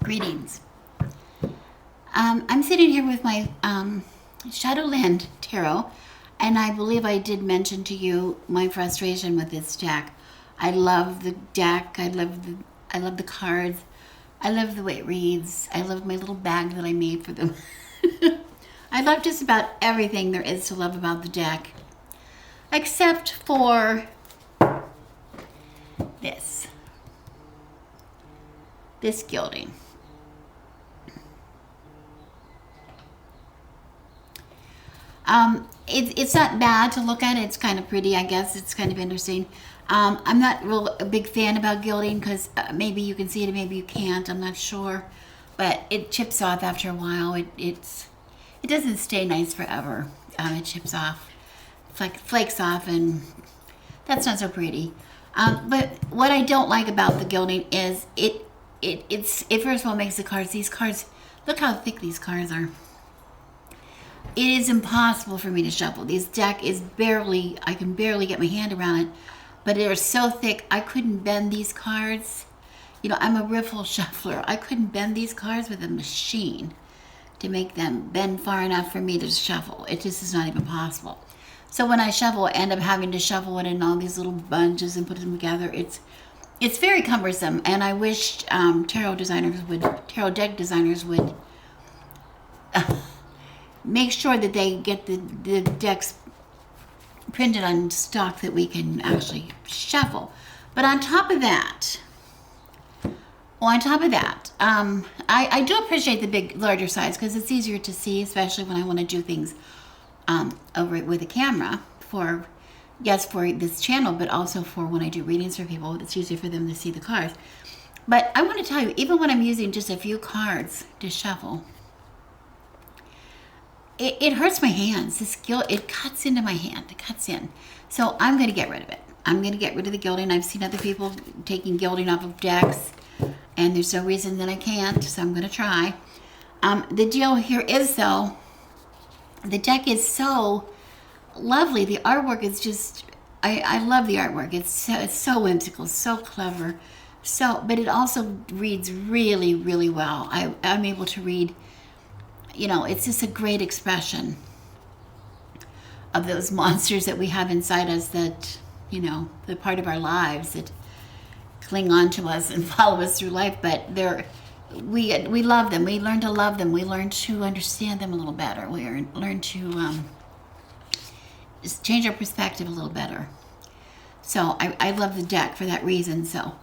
Greetings. I'm sitting here with my Shadowland tarot, and I believe I did mention to you my frustration with this deck. I love the deck. I love the cards. I love the way it reads. I love my little bag that I made for them. I love just about everything there is to love about the deck, except for this gilding. It's not bad to look at. It's kind of pretty, I guess. It's kind of interesting. I'm not a big fan about gilding because maybe you can see it, maybe you can't. I'm not sure, but it chips off after a while. It doesn't stay nice forever. It chips off, flakes off, and that's not so pretty. But what I don't like about the gilding is it first of all makes the cards. These cards, look how thick these cards are. It is impossible for me to shuffle. This deck is I can barely get my hand around it, but they're so thick, I couldn't bend these cards. You know, I'm a riffle shuffler. I couldn't bend these cards with a machine to make them bend far enough for me to shuffle. It just is not even possible. So when I shuffle, I end up having to shuffle it in all these little bunches and put them together. It's very cumbersome, and I wish tarot deck designers would make sure that they get the decks printed on stock that we can actually shuffle. But on top of that, I do appreciate the larger size because it's easier to see, especially when I want to do things over with a camera for this channel, but also for when I do readings for people. It's easier for them to see the cards. But I want to tell you, even when I'm using just a few cards to shuffle, it hurts my hands. It cuts into my hand. It cuts in. So I'm going to get rid of it. I'm going to get rid of the gilding. I've seen other people taking gilding off of decks, and there's no reason that I can't, so I'm going to try. The deal here is, though, the deck is so lovely. The artwork is just, I love the artwork. It's so whimsical, so clever. But it also reads really, really well. I'm able to read. You know, it's just a great expression of those monsters that we have inside us that, you know, they're part of our lives that cling on to us and follow us through life. But we love them. We learn to love them. We learn to understand them a little better. We learn to just change our perspective a little better. So I love the deck for that reason. So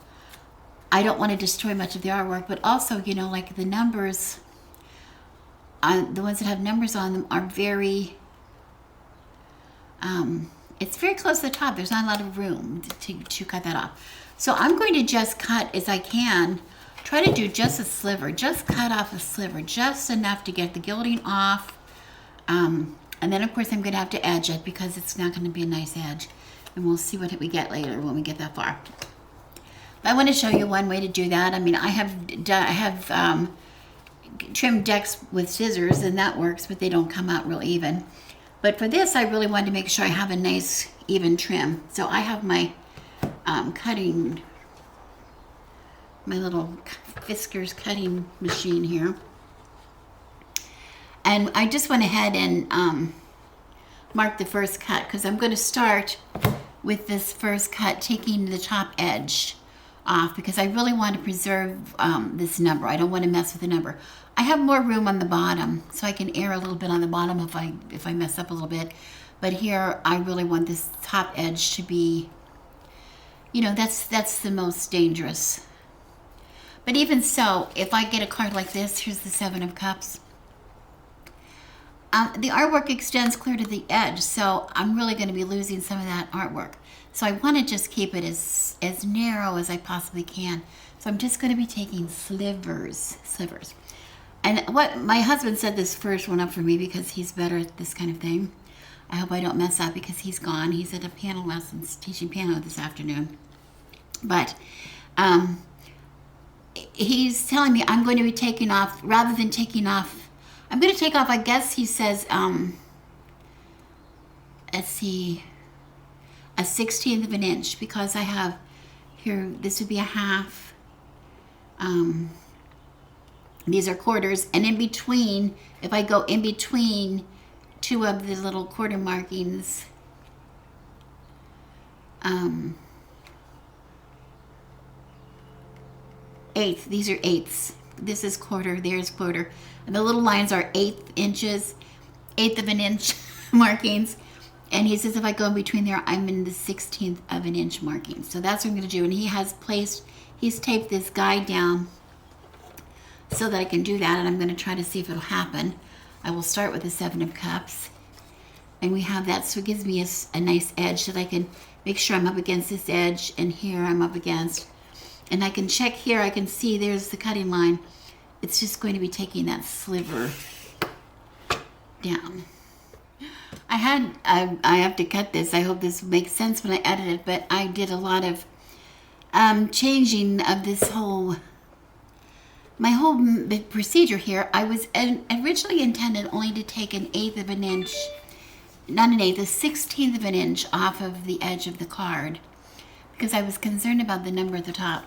I don't want to destroy much of the artwork, but also, you know, like the numbers. The ones that have numbers on them are very, it's very close to the top. There's not a lot of room to cut that off. So I'm going to just cut as I can, try to do just a sliver, just cut off a sliver, just enough to get the gilding off. And then of course I'm going to have to edge it because it's not going to be a nice edge. And we'll see what we get later when we get that far. I want to show you one way to do that. I mean, I have trim decks with scissors, and that works, but they don't come out real even. But for this, I really wanted to make sure I have a nice even trim. So I have my my little Fiskars cutting machine here. And I just went ahead and marked the first cut because I'm going to start with this first cut, taking the top edge off because I really want to preserve this number. I don't want to mess with the number. I have more room on the bottom, so I can err a little bit on the bottom if I mess up a little bit. But here, I really want this top edge to be, you know, that's the most dangerous. But even so, if I get a card like this, here's the Seven of Cups. The artwork extends clear to the edge, so I'm really going to be losing some of that artwork. So I want to just keep it as narrow as I possibly can. So I'm just going to be taking slivers. And what my husband said this first one up for me because he's better at this kind of thing. I hope I don't mess up because he's gone. He's at a piano lessons, teaching piano this afternoon. But he's telling me I'm going to be taking off, rather than taking off, I'm going to take off, I guess he says, let's see, a 1/16 of an inch because I have here, this would be a half. These are quarters, and in between, if I go in between two of the little quarter markings, eighth, these are eighths. This is quarter, there's quarter. And the little lines are eighth of an inch markings. And he says if I go in between there, I'm in the 16th of an inch marking. So that's what I'm gonna do. And he's taped this guide down so that I can do that. And I'm gonna try to see if it'll happen. I will start with the 7 of Cups. And we have that, so it gives me a nice edge so that I can make sure I'm up against this edge, and here I'm up against. And I can check here, I can see there's the cutting line. It's just going to be taking that sliver down. I have to cut this. I hope this makes sense when I edit it, but I did a lot of changing of this my whole procedure here. I was originally intended only to take an eighth of an inch, not an eighth, a 16th of an inch off of the edge of the card, because I was concerned about the number at the top.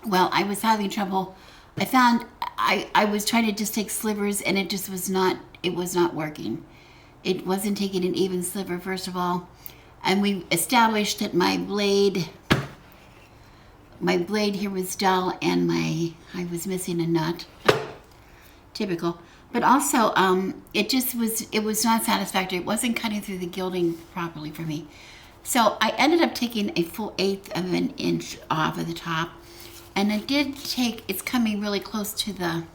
Well, I was having trouble. I found I was trying to just take slivers, and it just was not working. It wasn't taking an even sliver, first of all. And we established that my blade here was dull, and I was missing a nut. Typical. But also, it was not satisfactory. It wasn't cutting through the gilding properly for me. So I ended up taking a full eighth of an inch off of the top. And I did take, it's coming really close to the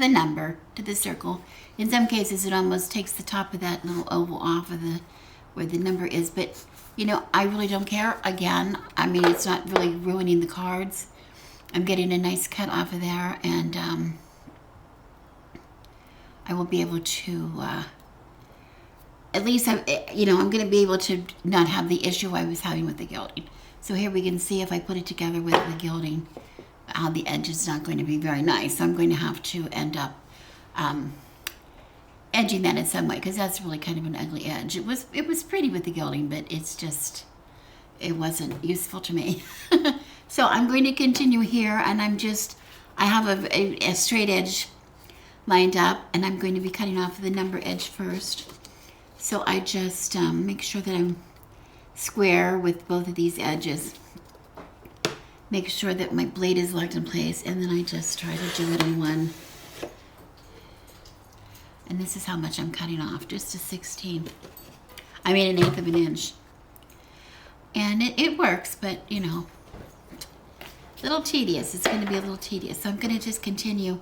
number, to the circle. In some cases, it almost takes the top of that little oval off of where the number is. But, I really don't care. Again, I mean, it's not really ruining the cards. I'm getting a nice cut off of there, and I will be able to, at least, I'm going to be able to not have the issue I was having with the gilding. So here we can see if I put it together with the gilding, how the edge is not going to be very nice. So I'm going to have to end up edging that in some way, because that's really kind of an ugly edge. It was pretty with the gilding, but it wasn't useful to me. So I'm going to continue here, and I have a straight edge lined up, and I'm going to be cutting off the number edge first. So I just make sure that I'm square with both of these edges. Make sure that my blade is locked in place, and then I just try to do it in one. And this is how much I'm cutting off, just a 16th. I mean, an eighth of an inch. And it works, but a little tedious. It's going to be a little tedious. So I'm going to just continue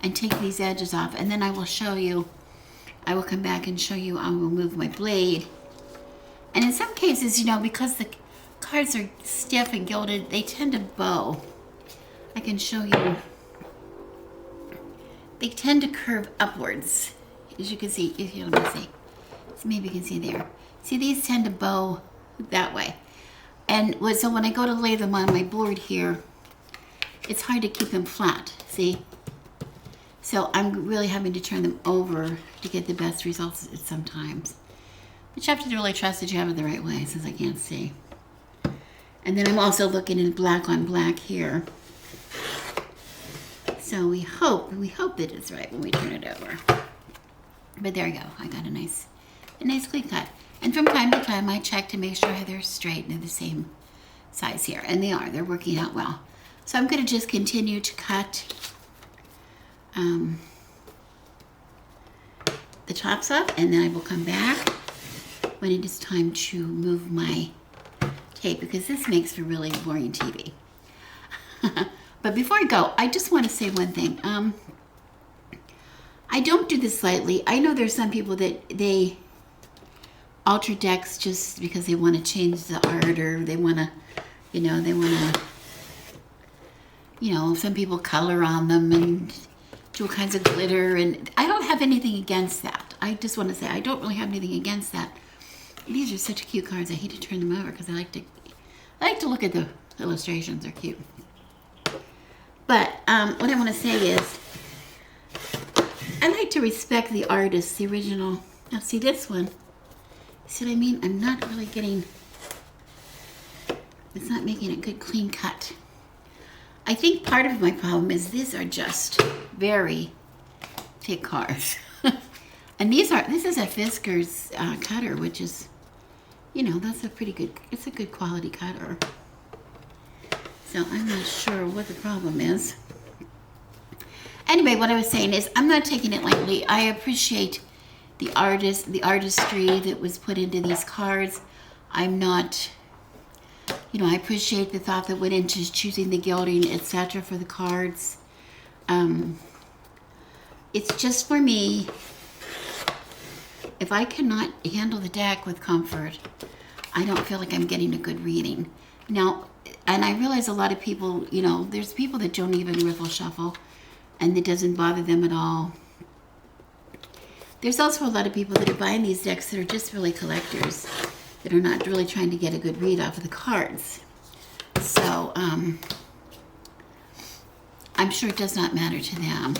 and take these edges off, and then I will come back and show you, I will move my blade. And in some cases, because the cards are stiff and gilded, they tend to bow. I can show you. They tend to curve upwards, as you can see. Let me see. So maybe you can see there. See, these tend to bow that way. And so when I go to lay them on my board here, it's hard to keep them flat, see? So I'm really having to turn them over to get the best results sometimes. But you have to really trust that you have it the right way, since I can't see. And then I'm also looking in black on black here. So we hope that it's right when we turn it over. But there you go. I got a nice clean cut. And from time to time, I check to make sure they're straight and they're the same size here. And they are. They're working out well. So I'm going to just continue to cut the tops up, and then I will come back when it is time to move my tape, because this makes for really boring TV. But before I go, I just want to say one thing. I don't do this lightly. I know there's some people that they alter decks just because they want to change the art, or they want to, some people color on them and do all kinds of glitter, and I don't have anything against that. I just want to say I don't really have anything against that. These are such cute cards. I hate to turn them over because I like to look at the illustrations. They're cute. But what I want to say is, I like to respect the artist, the original. Now see this one. See what I mean? I'm not really getting, it's not making a good clean cut. I think part of my problem is these are just very thick cards. And this is a Fisker's cutter, which is, you know, that's a pretty good, it's a good quality cutter. So I'm not sure what the problem is. Anyway, what I was saying is I'm not taking it lightly. I appreciate the artistry that was put into these cards. I'm not, you know, I appreciate the thought that went into choosing the gilding, etc. for the cards. It's just for me, if I cannot handle the deck with comfort, I don't feel like I'm getting a good reading. Now, and I realize a lot of people, you know, there's people that don't even riffle shuffle, and it doesn't bother them at all. There's also a lot of people that are buying these decks that are just really collectors, that are not really trying to get a good read off of the cards. So, I'm sure it does not matter to them.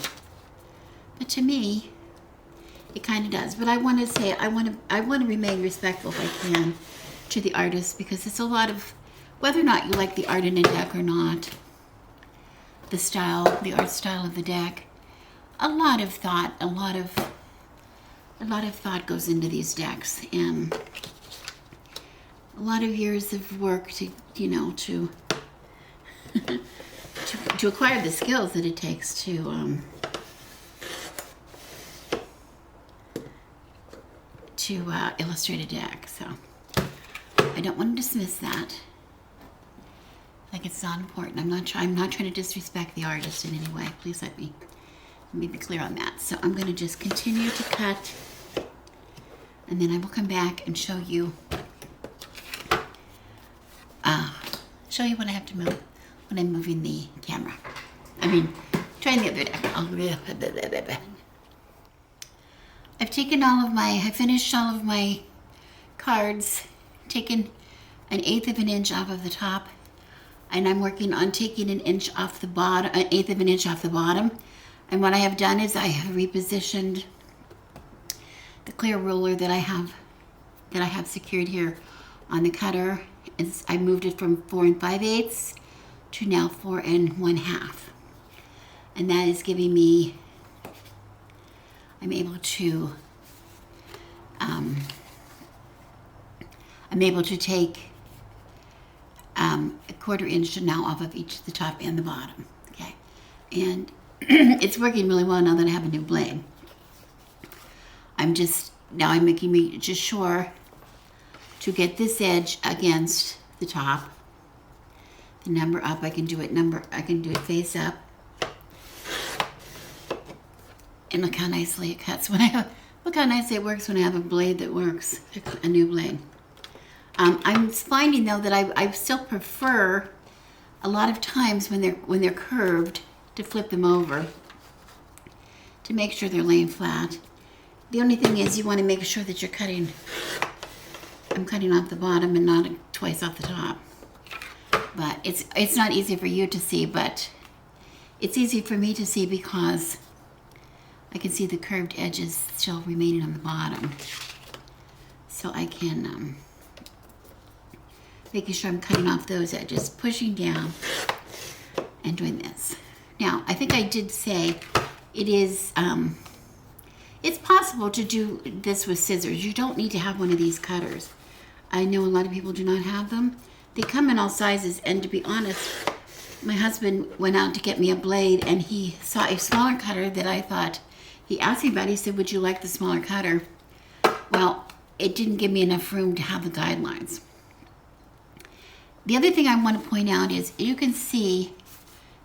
But to me, it kind of does. But I want to say, I want to remain respectful if I can to the artist, because it's a lot of, whether or not you like the art in a deck or not, the style, the art style of the deck, a lot of thought goes into these decks, and a lot of years of work to, you know, to to acquire the skills that it takes to illustrate a deck. So I don't want to dismiss that. Like it's not important. I'm not trying to disrespect the artist in any way. Please let me be clear on that. So I'm going to just continue to cut, and then I will come back and show you what I have to move when I'm moving the camera. I mean, trying the other deck. I finished all of my cards, taken 1/8 of an inch off of the top, and I'm working on taking 1 inch off the bottom, 1/8 of an inch off the bottom. And what I have done is I have repositioned the clear ruler that I have secured here on the cutter. I moved it from 4 5/8 to now 4 1/2, and that is giving me, I'm able to take 1/4 inch now off of each the top and the bottom. Okay, and it's working really well now that I have a new blade. I'm making me just sure to get this edge against the top. The number up, I can do it face up. And look how nicely it cuts look how nicely it works when I have a blade that works, a new blade. I'm finding though that I still prefer a lot of times when they're curved to flip them over to make sure they're laying flat. The only thing is you want to make sure that I'm cutting off the bottom and not twice off the top. But it's not easy for you to see, but it's easy for me to see because I can see the curved edges still remaining on the bottom. So I can, making sure I'm cutting off those edges, pushing down, and doing this. Now, I think I did say it is, it's possible to do this with scissors. You don't need to have one of these cutters. I know a lot of people do not have them. They come in all sizes, and to be honest, my husband went out to get me a blade, and he saw a smaller cutter that I thought, he asked me about it. He said, would you like the smaller cutter? Well, it didn't give me enough room to have the guidelines. The other thing I want to point out is you can see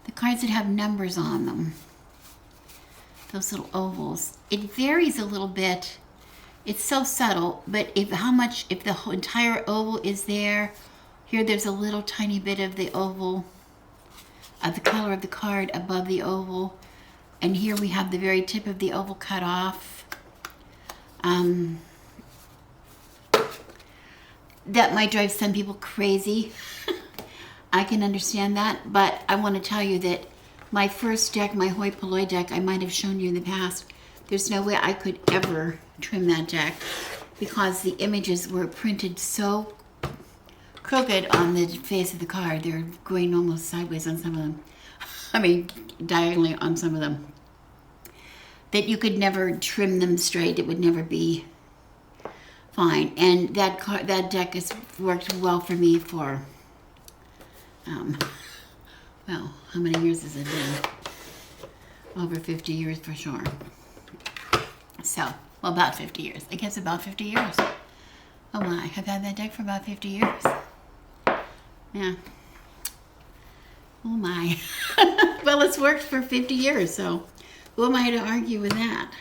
the cards that have numbers on them, those little ovals. It varies a little bit. It's so subtle, but if the whole entire oval is there, here there's a little tiny bit of the oval, of the color of the card above the oval, and here we have the very tip of the oval cut off. That might drive some people crazy. I can understand that, but I want to tell you that my first deck, my hoi polloi deck, I might have shown you in the past, there's no way I could ever trim that deck because the images were printed so crooked on the face of the card. They're going almost sideways on some of them. I mean, diagonally on some of them, that you could never trim them straight. It would never be fine. And that deck has worked well for me for, well, how many years has it been? Over 50 years for sure. So, well, about 50 years. I guess about 50 years. Oh my, I've had that deck for about 50 years. Yeah. Oh my. Well, it's worked for 50 years, so who am I to argue with that?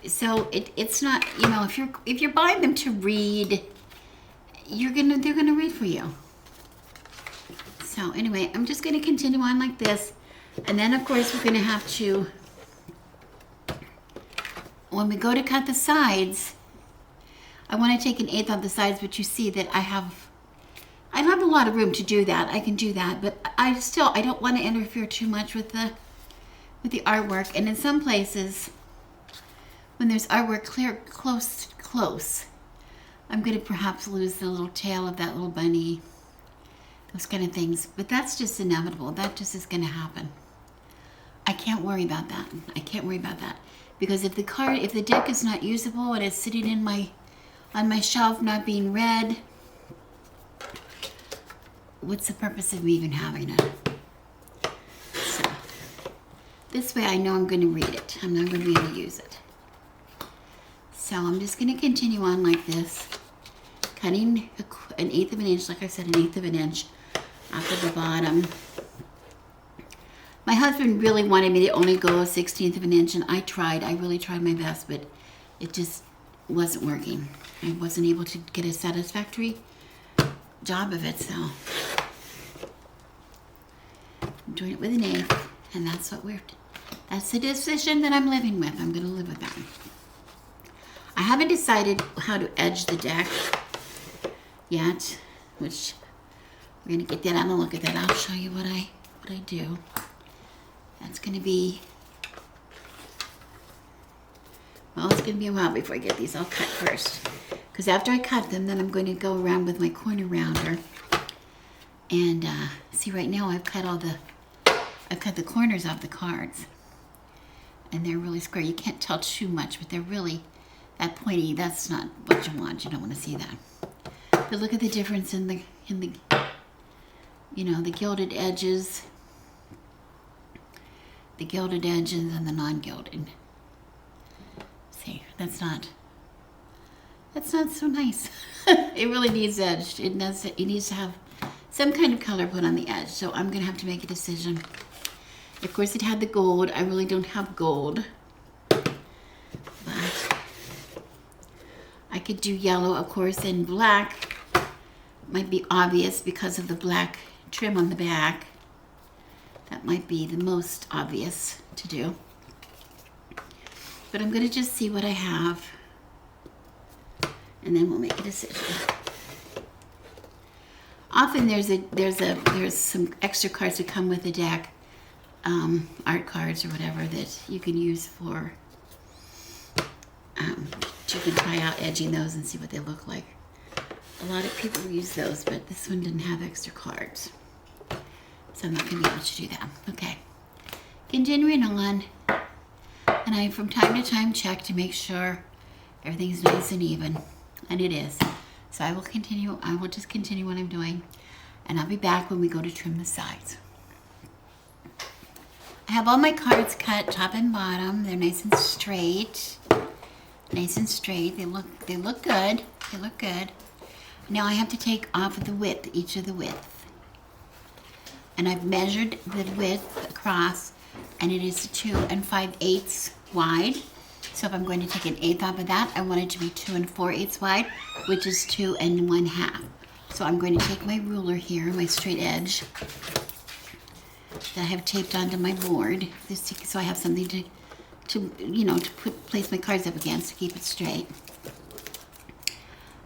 So it's not, you know, if you're buying them to read, they're gonna read for you. So anyway, I'm just gonna continue on like this, and then of course we're gonna have to, when we go to cut the sides, I want to take 1/8 off the sides, but you see that I don't have a lot of room to do that. I can do that, but I don't want to interfere too much with the artwork. And in some places, when there's artwork close, I'm going to perhaps lose the little tail of that little bunny, those kind of things. But that's just inevitable. That just is going to happen. I can't worry about that. I can't worry about that. Because if the deck is not usable and it's sitting on my shelf not being read, what's the purpose of me even having it? So, this way I know I'm going to read it. I'm not going to be able to use it. So I'm just going to continue on like this, cutting 1/8 of an inch, like I said, 1/8 of an inch off of the bottom. My husband really wanted me to only go 1/16 of an inch, and I really tried my best, but it just wasn't working. I wasn't able to get a satisfactory job of it, so I'm doing it with 1/8, and that's the decision that I'm living with. I'm going to live with that. I haven't decided how to edge the deck yet, which we're going to get that out and look at that. I'll show you what I do. That's going to be, well, it's going to be a while before I get these all cut first. Because after I cut them, then I'm going to go around with my corner rounder. And see, right now I've cut the corners off the cards. And they're really square. You can't tell too much, but they're really, that pointy, that's not what you want. You don't want to see that. But look at the difference in the you know, the gilded edges. The gilded edges and the non-gilded. See, that's not so nice. It really needs edged. It needs to have some kind of color put on the edge. So I'm gonna have to make a decision. Of course, it had the gold. I really don't have gold, but I could do yellow, of course, and black might be obvious because of the black trim on the back. That might be the most obvious to do. But I'm going to just see what I have, and then we'll make a decision. Often there's some extra cards that come with the deck, art cards or whatever, that you can use for, you can try out edging those and see what they look like. A lot of people use those, but this one didn't have extra cards. So I'm not going to be able to do that. Okay. Continuing on. And I, from time to time, check to make sure everything's nice and even. And it is. So I will continue. I will just continue what I'm doing. And I'll be back when we go to trim the sides. I have all my cards cut top and bottom. They're nice and straight. Nice and straight. They look good. They look good. Now I have to take off the width, each of the width. And I've measured the width across, and it is 2 5/8 wide. So if I'm going to take 1/8 off of that, I want it to be 2 4/8 wide, which is 2 1/2. So I'm going to take my ruler here, my straight edge that I have taped onto my board, so I have something to place my cards up against to keep it straight.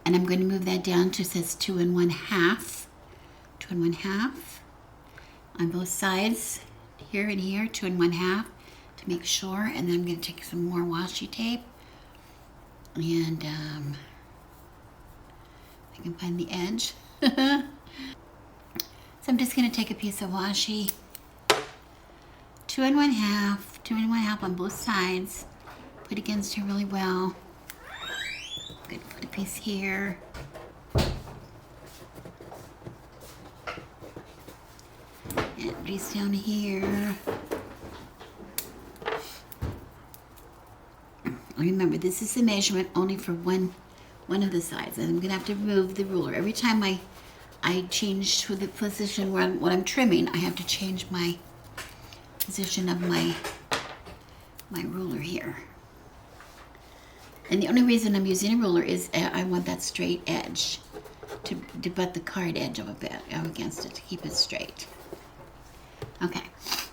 And I'm going to move that down to, says 2 1/2, 2 1/2 on both sides, here and here, 2 1/2 to make sure. And then I'm going to take some more washi tape, and I can find the edge. So I'm just going to take a piece of washi, 2 1/2 on both sides, put against her really well. I'm going to put a piece here. And a piece down here. Remember, this is the measurement only for one of the sides, and I'm going to have to move the ruler. Every time I change to the position where what I'm trimming, I have to change my position of my ruler here. And the only reason I'm using a ruler is I want that straight edge to butt the card edge of a bit against it to keep it straight. Okay,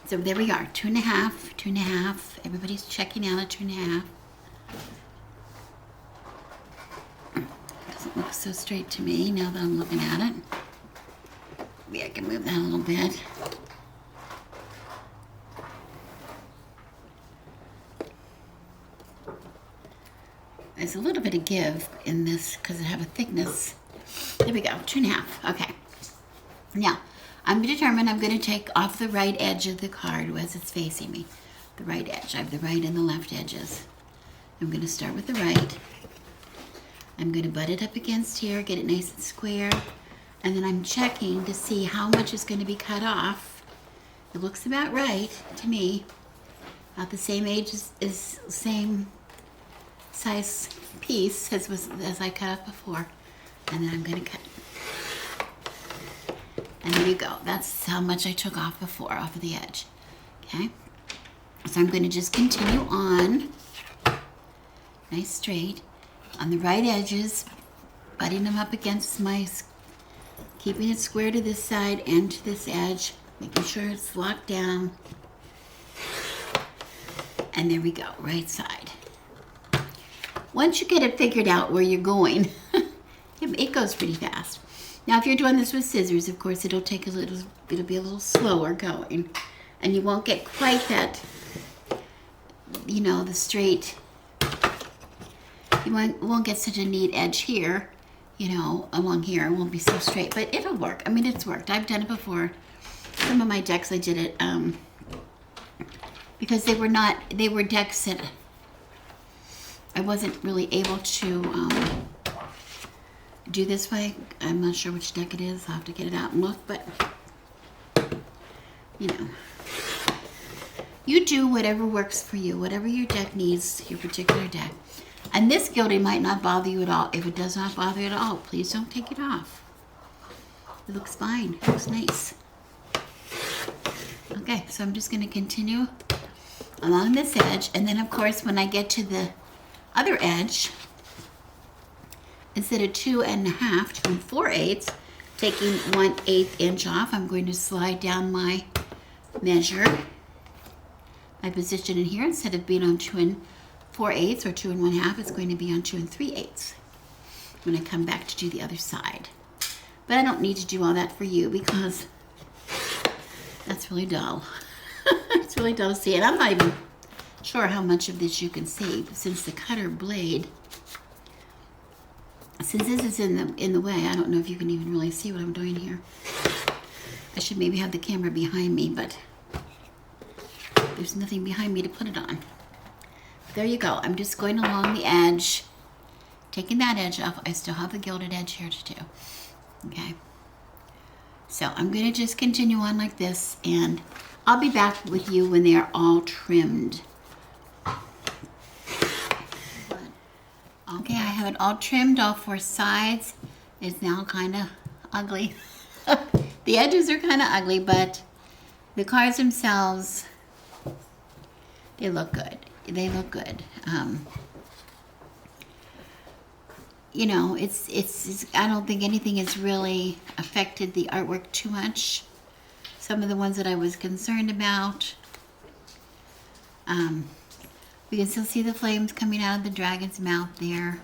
so there we are, 2 1/2, 2 1/2. Everybody's checking out at 2 1/2. Doesn't look so straight to me now that I'm looking at it. Maybe I can move that a little bit. There's a little bit of give in this because I have a thickness. There we go, 2 1/2. Okay. Now, I'm determined I'm going to take off the right edge of the card as it's facing me. The right edge. I have the right and the left edges. I'm going to start with the right. I'm going to butt it up against here, get it nice and square, and then I'm checking to see how much is going to be cut off. It looks about right to me. About the same age as same size piece as I cut off before. And then I'm going to cut. And there you go. That's how much I took off before, off of the edge. Okay? So I'm going to just continue on. Nice straight. On the right edges, butting them up against keeping it square to this side and to this edge, making sure it's locked down. And there we go, right side. Once you get it figured out where you're going, it goes pretty fast. Now, if you're doing this with scissors, of course, it'll be a little slower going, and you won't get quite that, the straight. You won't get such a neat edge here, along here. It won't be so straight, but it'll work. I mean, it's worked. I've done it before. Some of my decks, I did it because they were decks that I wasn't really able to do this way. I'm not sure which deck it is. I'll have to get it out and look, but you do whatever works for you, whatever your deck needs, your particular deck. And this gilding might not bother you at all. If it does not bother you at all, please don't take it off. It looks fine. It looks nice. Okay, so I'm just going to continue along this edge. And then, of course, when I get to the other edge, instead of 2 1/2, 2 4/8, taking 1/8 inch off, I'm going to slide down my measure, my position in here. Instead of being on 2 4/8 or 2 1/2, it's going to be on 2 3/8 when I come back to do the other side. But I don't need to do all that for you because that's really dull. It's really dull to see, and I'm not even sure how much of this you can see since the cutter blade, since this is in the way, I don't know if you can even really see what I'm doing here. I should maybe have the camera behind me, but there's nothing behind me to put it on. There you go. I'm just going along the edge, taking that edge off. I still have the gilded edge here to do. Okay. So I'm going to just continue on like this, and I'll be back with you when they are all trimmed. Okay, I have it all trimmed, all 4 sides. It's now kind of ugly. The edges are kind of ugly, but the cards themselves, they look good. They look good. It's I don't think anything has really affected the artwork too much. Some of the ones that I was concerned about, we can still see the flames coming out of the dragon's mouth there.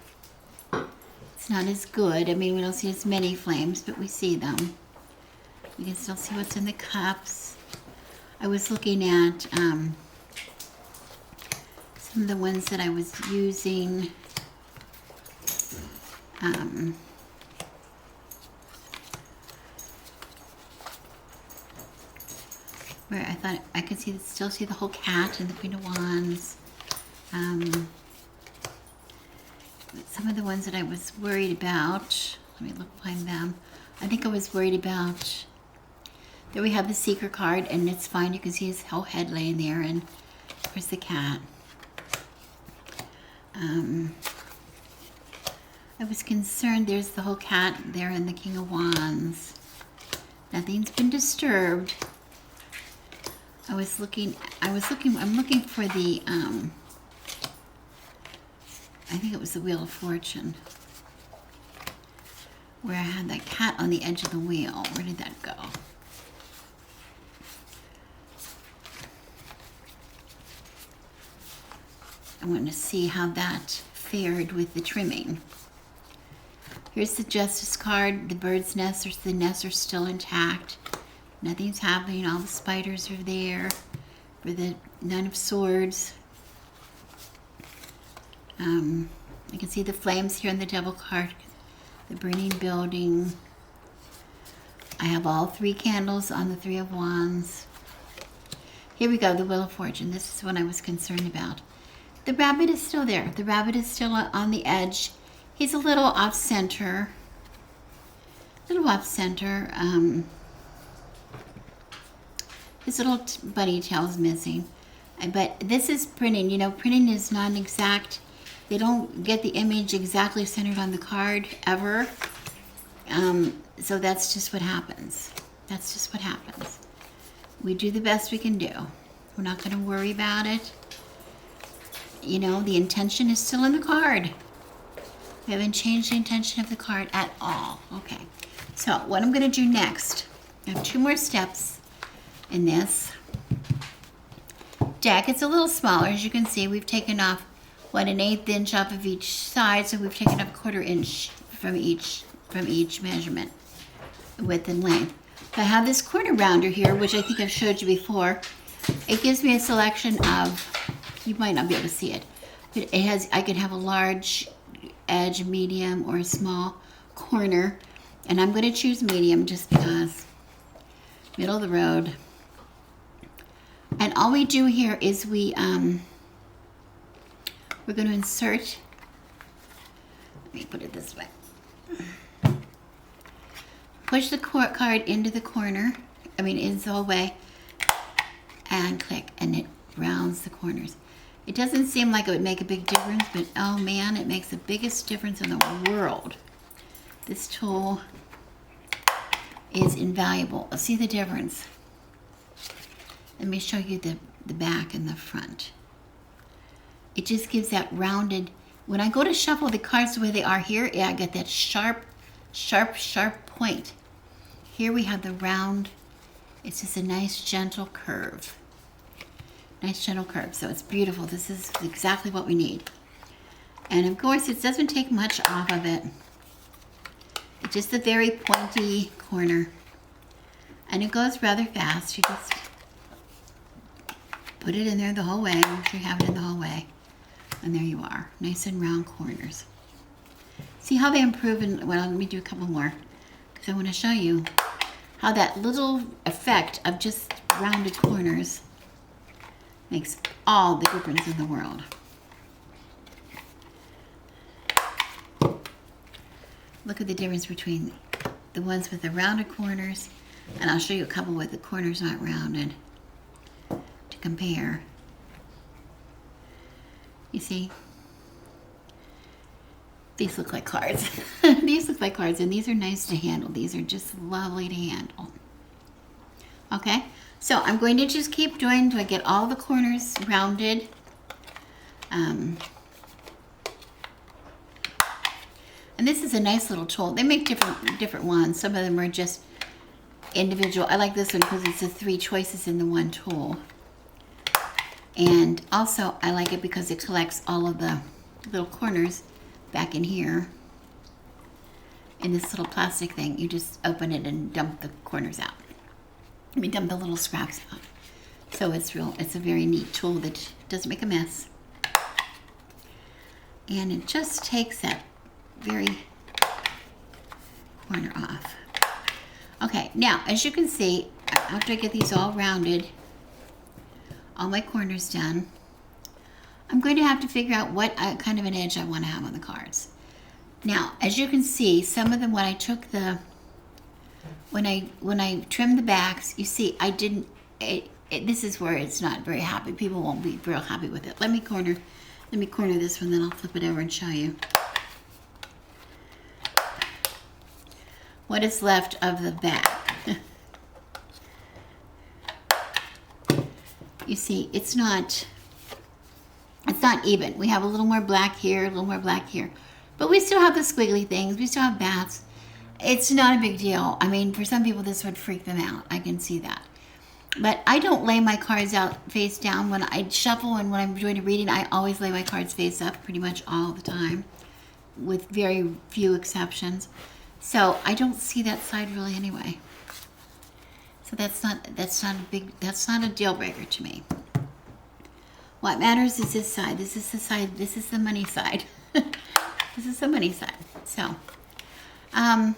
It's not as good. I mean, we don't see as many flames, but we see them. You can still see what's in the cups. I was looking at some of the ones that I was using. where I thought I could still see the whole cat and the Queen of Wands. Some of the ones that I was worried about, let me look behind them. I think I was worried about, there we have the Seeker card, and it's fine. You can see his whole head laying there, and of course the cat. I was concerned, there's the whole cat there and the King of Wands. Nothing's been disturbed. I'm looking for the, I think it was the Wheel of Fortune, where I had that cat on the edge of the wheel. Where did that go? I want to see how that fared with the trimming. Here's the Justice card. The bird's nest, or the nests are still intact. Nothing's happening. All the spiders are there. For the Nine of Swords. I can see the flames here in the Devil card. The burning building. I have all 3 candles on the Three of Wands. Here we go, the Wheel of Fortune. This is what I was concerned about. The rabbit is still there. The rabbit is still on the edge. He's a little off center. His little bunny tail is missing. But this is printing. You know, printing is not exact. They don't get the image exactly centered on the card ever. So that's just what happens. That's just what happens. We do the best we can do. We're not going to worry about it. You know, the intention is still in the card. We haven't changed the intention of the card at all. Okay. So what I'm going to do next, I have 2 more steps in this deck. It's a little smaller. As you can see, we've taken off 1/8 inch off of each side, so we've taken off 1/4 inch from each measurement, width and length. So I have this corner rounder here, which I think I've showed you before. It gives me a selection of, you might not be able to see it, but it has, I can have a large edge, medium, or a small corner, and I'm going to choose medium just because middle of the road. And all we do here is we're going to insert, let me put it this way, push the card into the corner, into the whole way, and click, and it rounds the corners. It doesn't seem like it would make a big difference, but oh man, it makes the biggest difference in the world. This tool is invaluable. See the difference? Let me show you the back and the front. It just gives that rounded, when I go to shuffle the cards the way they are here, I get that sharp point. Here we have the round, it's just a nice gentle curve. Nice gentle curve, so it's beautiful. This is exactly what we need. And of course, it doesn't take much off of it. It's just a very pointy corner. And it goes rather fast. You just put it in there the whole way. Make sure you have it in the whole way. And there you are, nice and round corners. See how they improve in, well, let me do a couple more, because I want to show you how that little effect of just rounded corners makes all the difference in the world. Look at the difference between the ones with the rounded corners, and I'll show you a couple with the corners not rounded to compare. You see? These look like cards. These look like cards, and these are nice to handle. These are just lovely to handle. Okay? So I'm going to just keep doing till I get all the corners rounded. And this is a nice little tool. They make different ones. Some of them are just individual. I like this one because it's the 3 choices in the one tool. And also I like it because it collects all of the little corners back in here. In this little plastic thing, you just open it and dump the corners out. Dump the little scraps out. So it's a very neat tool that doesn't make a mess. And it just takes that very corner off. Okay, now as you can see, after I get these all rounded, all my corners done. I'm going to have to figure out what kind of an edge I want to have on the cards. Now, as you can see, some of them, when I took the, when I trimmed the backs, you see, I didn't, this is where it's not very happy. People won't be real happy with it. Let me corner this one, then I'll flip it over and show you what is left of the back. You see, it's not even. We have a little more black here, a little more black here. But we still have the squiggly things. We still have bats. It's not a big deal. I mean, for some people, this would freak them out. I can see that. But I don't lay my cards out face down. When I shuffle and when I'm doing a reading, I always lay my cards face up pretty much all the time, with very few exceptions. So I don't see that side really anyway. So that's not a deal breaker to me. What matters is this side. This is the side. This is the money side. This is the money side. So, I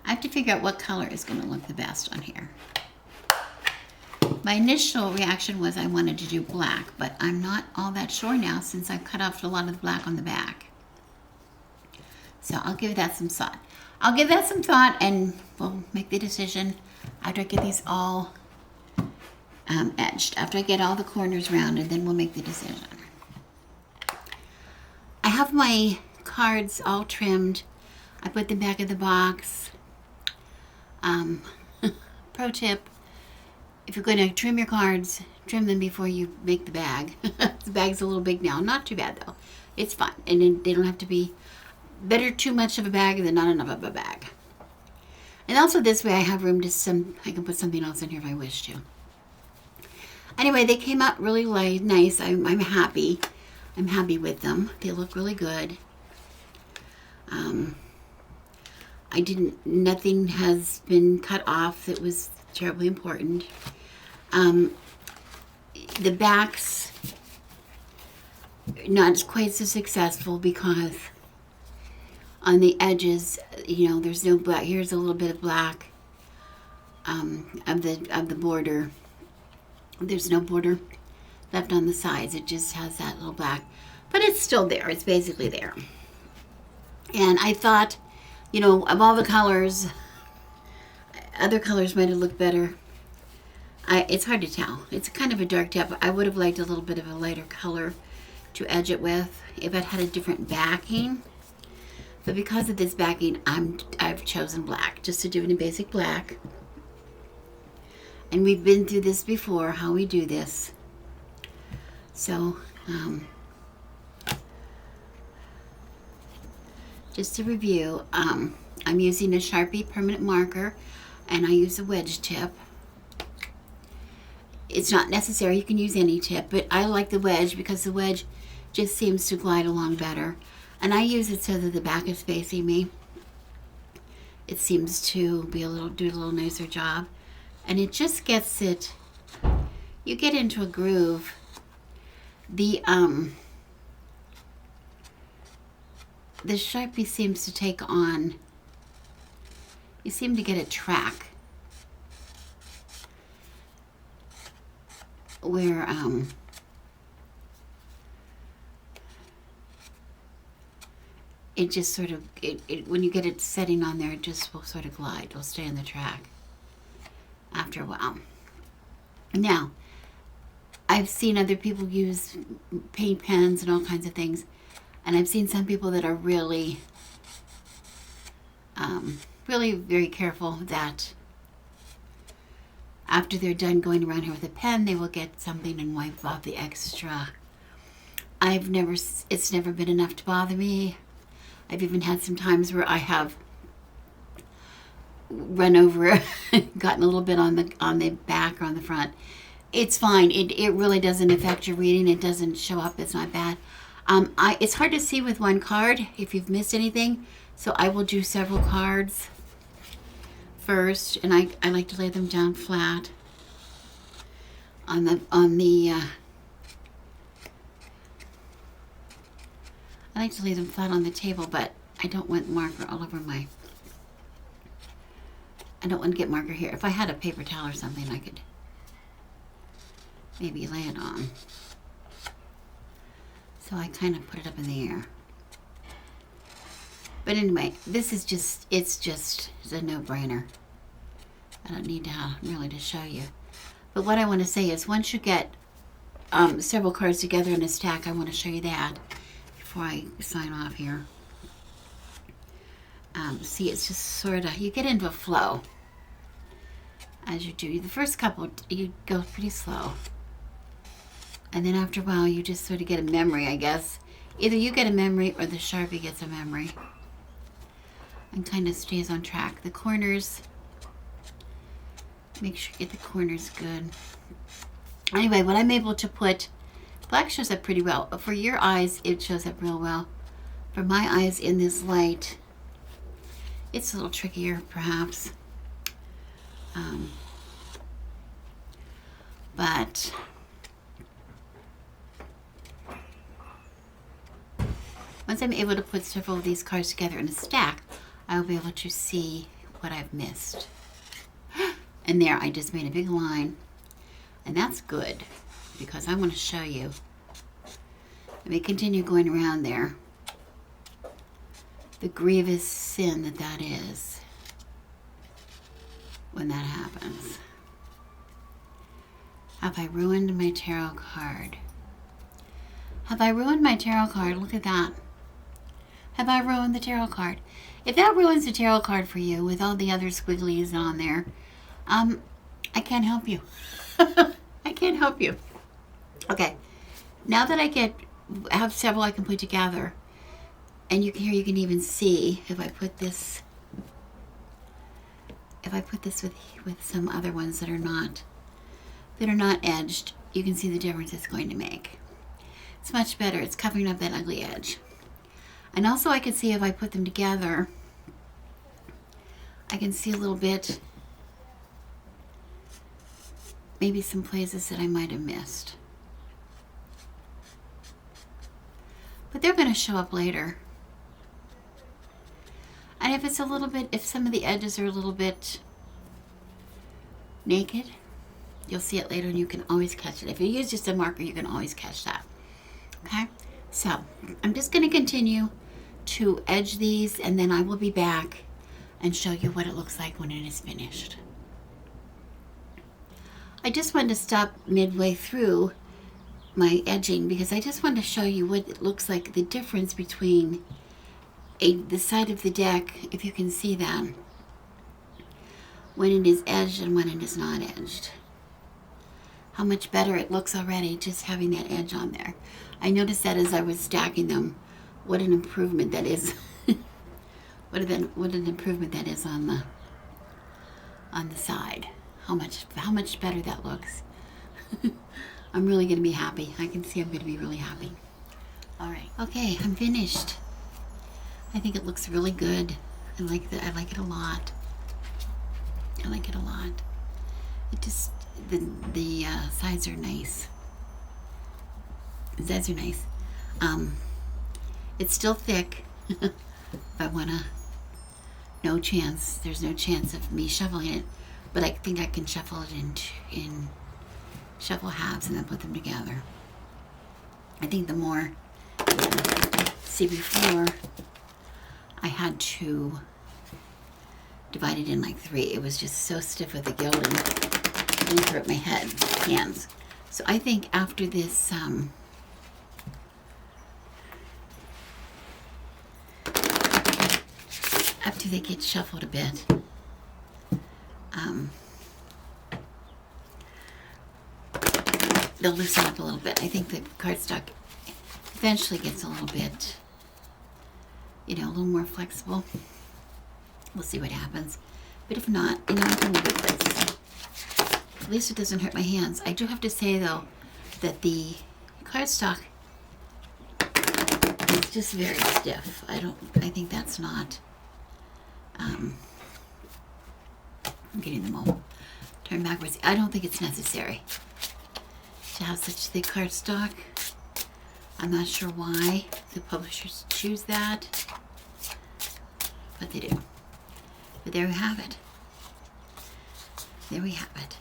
have to figure out what color is going to look the best on here. My initial reaction was I wanted to do black, but I'm not all that sure now since I've cut off a lot of the black on the back. So I'll give that some thought. I'll give that some thought and we'll make the decision after I get these all edged. After I get all the corners rounded, then we'll make the decision. I have my cards all trimmed. I put them back in the box. Pro tip, if you're going to trim your cards, trim them before you make the bag. The bag's a little big now. Not too bad though. It's fine. And they don't have to be better too much of a bag than not enough of a bag. And also this way I have room to I can put something else in here if I wish to. Anyway, they came out really nice. I'm happy. I'm happy with them. They look really good. Nothing has been cut off that was terribly important. The backs, not quite so successful because on the edges, you know, there's no black. Here's a little bit of black of the border. There's no border left on the sides. It just has that little black, but it's still there. It's basically there. And I thought, you know, of all the colors, other colors might have looked better. It's hard to tell. It's kind of a dark tip. I would have liked a little bit of a lighter color to edge it with if it had a different backing. But because of this backing, I've chosen black, just to do it in basic black. And we've been through this before, how we do this. So, just to review, I'm using a Sharpie permanent marker, and I use a wedge tip. It's not necessary, you can use any tip, but I like the wedge because the wedge just seems to glide along better. And I use it so that the back is facing me. It seems to be do a little nicer job. And it just gets it, you get into a groove. The Sharpie seems to take on, you seem to get a track where it just sort of, when you get it setting on there, it just will sort of glide. It'll stay on the track after a while. Now, I've seen other people use paint pens and all kinds of things, and I've seen some people that are really, really very careful that after they're done going around here with a pen, they will get something and wipe off the extra. It's never been enough to bother me. I've even had some times where I have run over, gotten a little bit on the back or on the front. It's fine. It really doesn't affect your reading. It doesn't show up. It's not bad. It's hard to see with one card if you've missed anything, so I will do several cards first, and I like to lay them down flat on the I like to lay them flat on the table, but I don't want marker all over my I don't want to get marker here. If I had a paper towel or something, I could maybe lay it on. So I kind of put it up in the air. But anyway, this is just, it's a no-brainer. I don't need to really to show you. But what I want to say is once you get several cards together in a stack, I want to show you that before I sign off here. See, it's just sort of, you get into a flow as you do. The first couple, you go pretty slow. And then after a while, you just sort of get a memory, I guess. Either you get a memory or the Sharpie gets a memory. And kind of stays on track. The corners, make sure you get the corners good. Anyway, what I'm able to put, black shows up pretty well. For your eyes, it shows up real well. For my eyes in this light, it's a little trickier, perhaps. But once I'm able to put several of these cards together in a stack, I'll be able to see what I've missed. And there, I just made a big line. And that's good, because I want to show you. Let me continue going around there. The grievous sin that is when that happens. Have I ruined my tarot card? Have I ruined my tarot card? Look at that. Have I ruined the tarot card? If that ruins the tarot card for you with all the other squigglies on there, I can't help you. I can't help you. Okay, now that I have several I can put together, and you can even see if I put this with some other ones that are not edged, you can see the difference it's going to make. It's much better. It's covering up that ugly edge. And also I can see if I put them together, I can see a little bit, maybe some places that I might have missed. But they're going to show up later. And if it's a little bit, if some of the edges are a little bit naked, you'll see it later and you can always catch it. If you use just a marker, you can always catch that. Okay? So, I'm just going to continue to edge these, and then I will be back and show you what it looks like when it is finished. I just wanted to stop midway through my edging because I just wanted to show you what it looks like, the difference between the side of the deck, if you can see that, when it is edged and when it is not edged. How much better it looks already just having that edge on there. I noticed that as I was stacking them, what an improvement that is. what an improvement that is on the side. How much better that looks. I'm really going to be happy. I can see I'm going to be really happy. All right. Okay, I'm finished. I think it looks really good. I like it a lot. I like it a lot. It just, the sides are nice. The sides are nice. It's still thick. If I wanna, no chance. There's no chance of me shuffling it, but I think I can shuffle it in shuffle halves and then put them together. I think the more, see, before I had to divide it in like 3. It was just so stiff with the gilding. It really hurt my hands. So I think after this, after they get shuffled a bit, they'll loosen up a little bit. I think the cardstock eventually gets a little bit, a little more flexible. We'll see what happens. But if not, I can live with this. At least it doesn't hurt my hands. I do have to say, though, that the cardstock is just very stiff. I think that's not, I'm getting them all turned backwards. I don't think it's necessary to have such thick cardstock. I'm not sure why the publishers choose that, but they do. But there you have it. there we have it.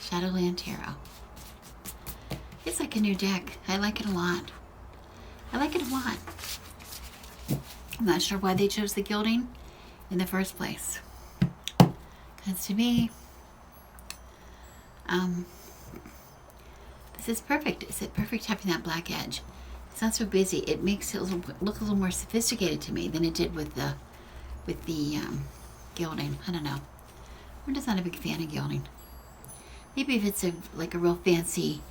Shadowland Tarot. It's like a new deck. I like it a lot. I like it a lot. I'm not sure why they chose the gilding in the first place. Because to me, this is perfect. Is it perfect having that black edge? It's not so busy. It makes it look a little more sophisticated to me than it did with the gilding. I don't know. I'm just not a big fan of gilding. Maybe if it's like a real fancy,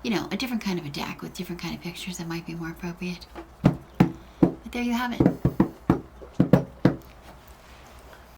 you know, a different kind of a deck with different kind of pictures, that might be more appropriate. But there you have it.